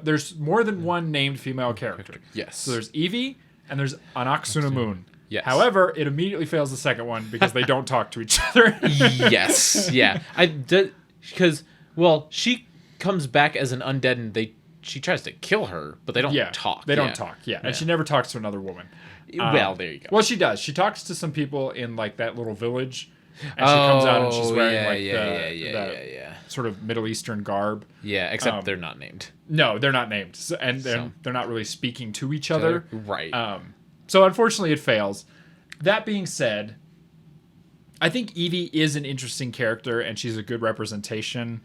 there's more than one named female character. Yes. So there's Evie, and there's Anck-su-namun. Yes. However, it immediately fails the second one because they don't talk to each other. Yes. Yeah. Because she comes back as an undead, and she tries to kill her, but they don't talk. They don't talk. Yeah. And she never talks to another woman. Well, there you go. Well, she does. She talks to some people in like that little village. And she comes out and she's wearing the sort of Middle Eastern garb. Yeah, except they're not named. No, they're not named. And they're not really speaking to each other. Right. So unfortunately it fails. That being said, I think Evie is an interesting character, and she's a good representation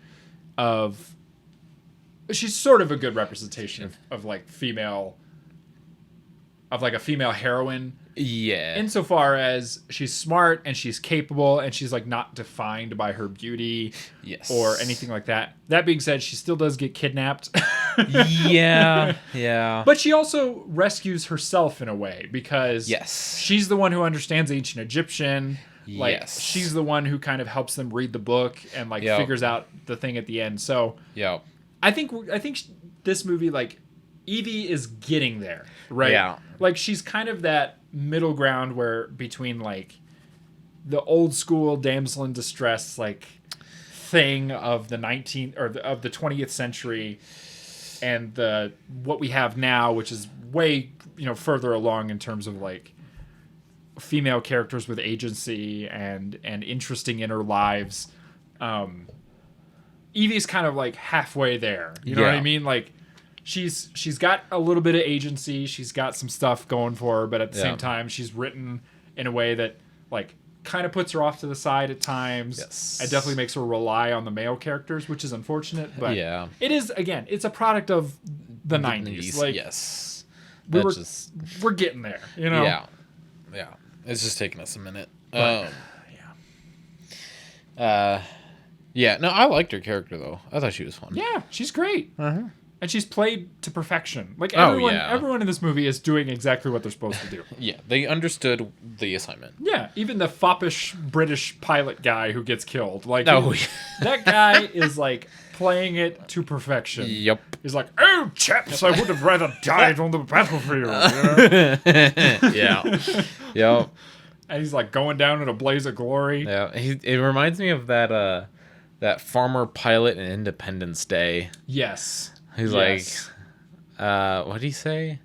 of... She's sort of a good representation of like female... Of like a female heroine. Yeah. Insofar as she's smart and she's capable and she's like not defined by her beauty or anything like that. That being said, she still does get kidnapped. Yeah. But she also rescues herself in a way because she's the one who understands ancient Egyptian. Like she's the one who kind of helps them read the book and like figures out the thing at the end. So I think this movie, like, Evie is getting there, right? Yeah. Like she's kind of that middle ground where between like the old school damsel in distress like thing of the 20th century and the what we have now, which is way further along in terms of like female characters with agency and interesting inner lives. Evie's kind of like halfway there. You know what I mean? Like she's got a little bit of agency. She's got some stuff going for her, but at the same time, she's written in a way that like kind of puts her off to the side at times. It definitely makes her rely on the male characters, which is unfortunate. But it is, again, it's a product of the 90s. Like, we're getting there, Yeah. It's just taking us a minute. No, I liked her character though. I thought she was fun. Yeah, she's great. And she's played to perfection. Like, everyone in this movie is doing exactly what they're supposed to do. Yeah, they understood the assignment. Yeah, even the foppish British pilot guy who gets killed. Like, that guy is, like, playing it to perfection. Yep. He's like, oh, chaps, I would have rather died on the battlefield. Yeah. Yep. And he's, like, going down in a blaze of glory. Yeah, it reminds me of that farmer pilot in Independence Day. Yes. He's like, what did he say?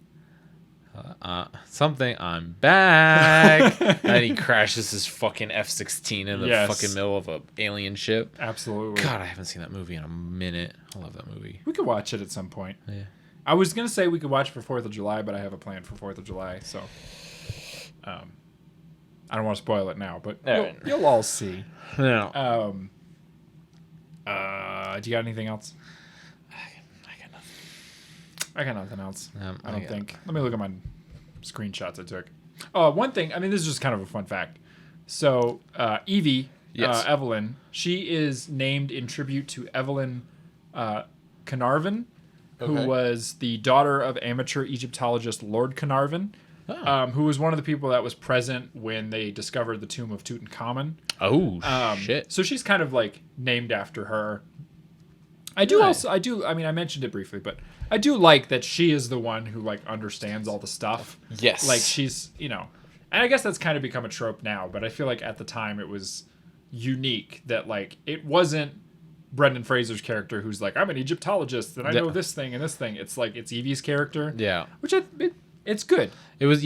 Something, I'm back. And he crashes his fucking F-16 in the fucking middle of an alien ship. Absolutely. God, I haven't seen that movie in a minute. I love that movie. We could watch it at some point. Yeah. I was going to say we could watch it for 4th of July, but I have a plan for 4th of July, so I don't want to spoil it now, but you'll all see. No. Do you got anything else? I got nothing else. I don't think. Let me look at my screenshots I took. Oh, one thing. I mean, this is just kind of a fun fact. So, Evie, Evelyn, she is named in tribute to Evelyn Carnarvon, who was the daughter of amateur Egyptologist Lord Carnarvon, who was one of the people that was present when they discovered the tomb of Tutankhamun. Oh, shit. So she's kind of like named after her. I mean, I mentioned it briefly, but I do like that she is the one who like understands all the stuff. Yes. Like she's, and I guess that's kind of become a trope now, but I feel like at the time it was unique that like it wasn't Brendan Fraser's character who's like, I'm an Egyptologist and I know this thing and this thing. It's like it's Evie's character. Yeah. Which it's good. It was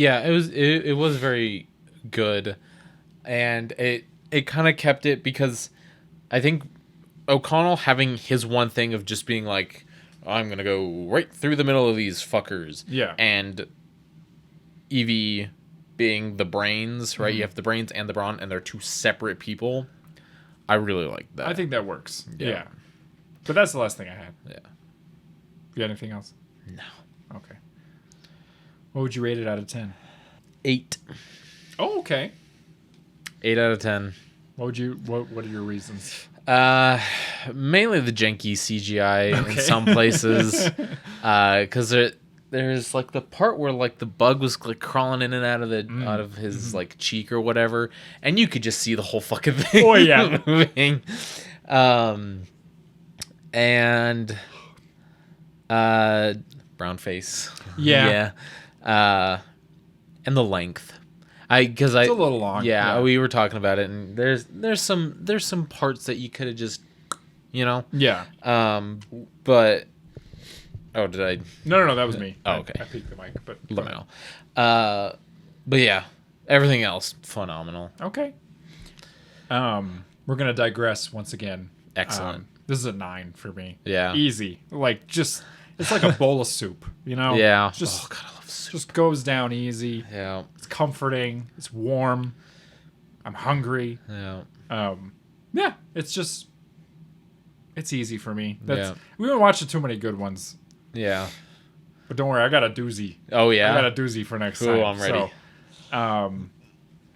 very good. And it kind of kept it because I think O'Connell having his one thing of just being like, I'm going to go right through the middle of these fuckers. Yeah. And Evie being the brains, right? Mm-hmm. You have the brains and the brawn, and they're two separate people. I really like that. I think that works. Yeah. But that's the last thing I had. Yeah. You got anything else? No. Okay. What would you rate it out of 10? 8. Oh, okay. 8 out of 10. What are your reasons? Mainly the janky CGI in some places. Because there's like the part where like the bug was like crawling in and out of his like cheek or whatever, and you could just see the whole fucking thing. Oh yeah, moving. And brown face. Yeah. And the length. It's a little long. Yeah, we were talking about it, and there's some parts that you could have just, Yeah. But did I? No, that was me. Oh, okay. I peeked the mic, but Lamel. But yeah, everything else phenomenal. Okay. We're gonna digress once again. Excellent. This is a 9 for me. Yeah. Easy. Like just it's like a bowl of soup. Yeah. Just, oh God, I love soup. Just goes down easy. Yeah. It's comforting. It's warm. I'm hungry. Yeah. Yeah. It's easy for me. Yeah. We haven't watched too many good ones. Yeah. But don't worry, I got a doozy. Oh yeah. I got a doozy for next time. Cool, I'm ready. So,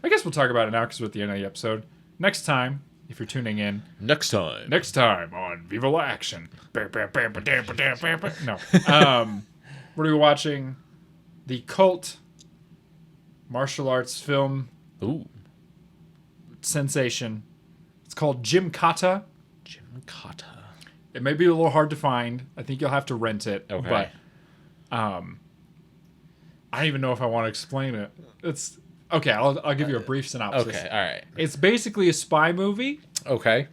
I guess we'll talk about it now because we're at the end of the episode. Next time, if you're tuning in. Next time on Viva La Action. No. We're watching the cult martial arts film. Ooh. Sensation. It's called Jim Kata. Jim Kata. It may be a little hard to find. I think you'll have to rent it. Okay. But I don't even know if I want to explain it. It's okay. I'll give you a brief synopsis. Okay. All right. It's basically a spy movie. Okay.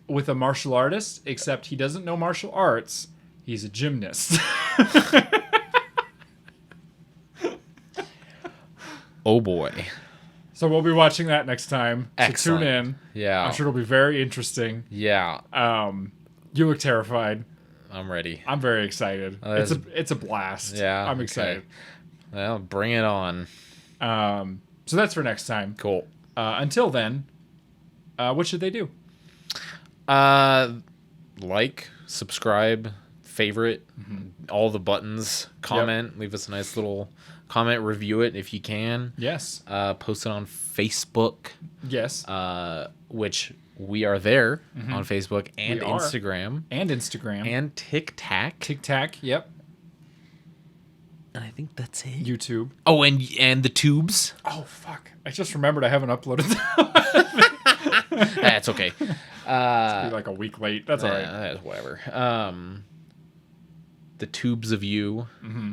With a martial artist, except he doesn't know martial arts. He's a gymnast. Oh boy. So we'll be watching that next time. Excellent. So tune in. Yeah. I'm sure it'll be very interesting. Yeah. You look terrified. I'm ready. I'm very excited. It's a blast. Yeah. I'm excited. Okay. Well, bring it on. So that's for next time. Cool. Until then, what should they do? Like, subscribe, favorite, all the buttons, comment, leave us a nice little comment, review it if you can. Yes. Post it on Facebook. Yes. Which We are there on Facebook and Instagram. And Instagram. And TikTok. TikTok, yep. And I think that's it. YouTube. Oh, and the tubes. Oh, fuck. I just remembered I haven't uploaded that. That's okay. It's be like a week late. That's all right. Whatever. The tubes of you. Mm-hmm.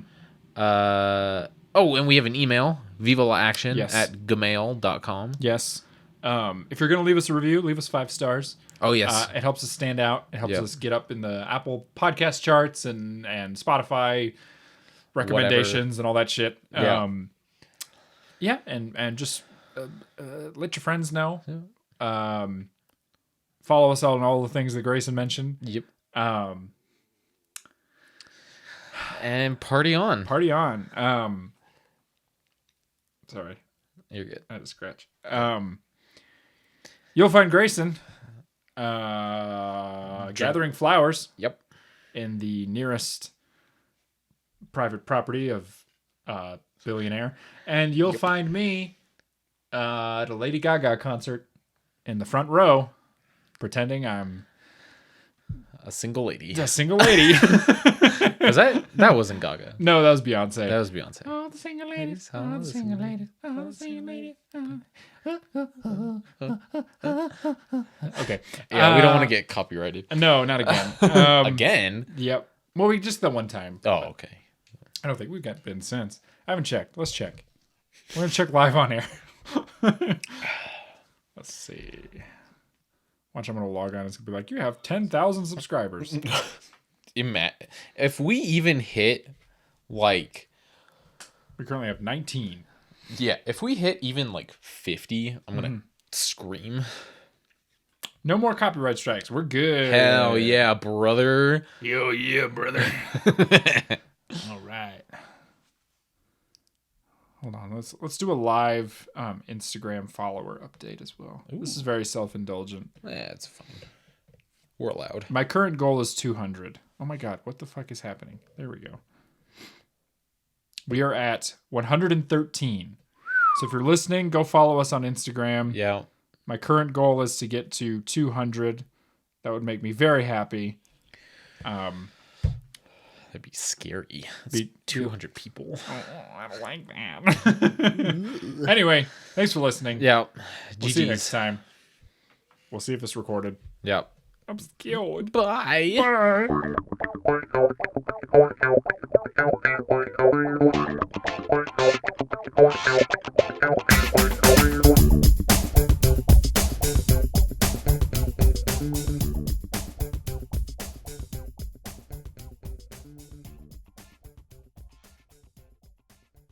And we have an email, vivalaaction at gmail.com. Yes. If you're going to leave us a review, leave us 5 stars. Oh, yes. It helps us stand out. It helps us get up in the Apple podcast charts and Spotify recommendations and all that shit. And just let your friends know. Yeah. Follow us on all the things that Grayson mentioned. Yep. And party on. Party on. Sorry. You're good. I had a scratch. You'll find Grayson gathering flowers. Yep. In the nearest private property of billionaire. And you'll find me at a Lady Gaga concert in the front row, pretending I'm a single lady. A single lady. Was that wasn't Gaga. No, that was Beyonce. That was Beyonce. Oh, the single ladies. Oh, the single ladies. Oh, the single ladies. Okay. Yeah, we don't want to get copyrighted. No, not again. Again? Yep. Well, we just the one time. Oh, okay. I don't think we've been since. I haven't checked. Let's check. We're going to check live on air. Let's see. Watch, I'm going to log on. It's going to be like, you have 10,000 subscribers. If we even hit, like... We currently have 19. Yeah, if we hit even, like, 50, I'm going to scream. No more copyright strikes. We're good. Hell yeah, brother. Yo, yeah, brother. All right. Hold on. Let's do a live Instagram follower update as well. Ooh. This is very self-indulgent. Yeah, it's fine. We're allowed. My current goal is 200. Oh my god, what the fuck is happening? There we go. We are at 113. So if you're listening, go follow us on Instagram. Yeah. My current goal is to get to 200. That would make me very happy. That'd be scary. That's 200 people. Oh, I don't like that. Anyway, thanks for listening. Yeah. We'll see you next time. We'll see if it's recorded. Yeah. I'm scared. Bye. Bye.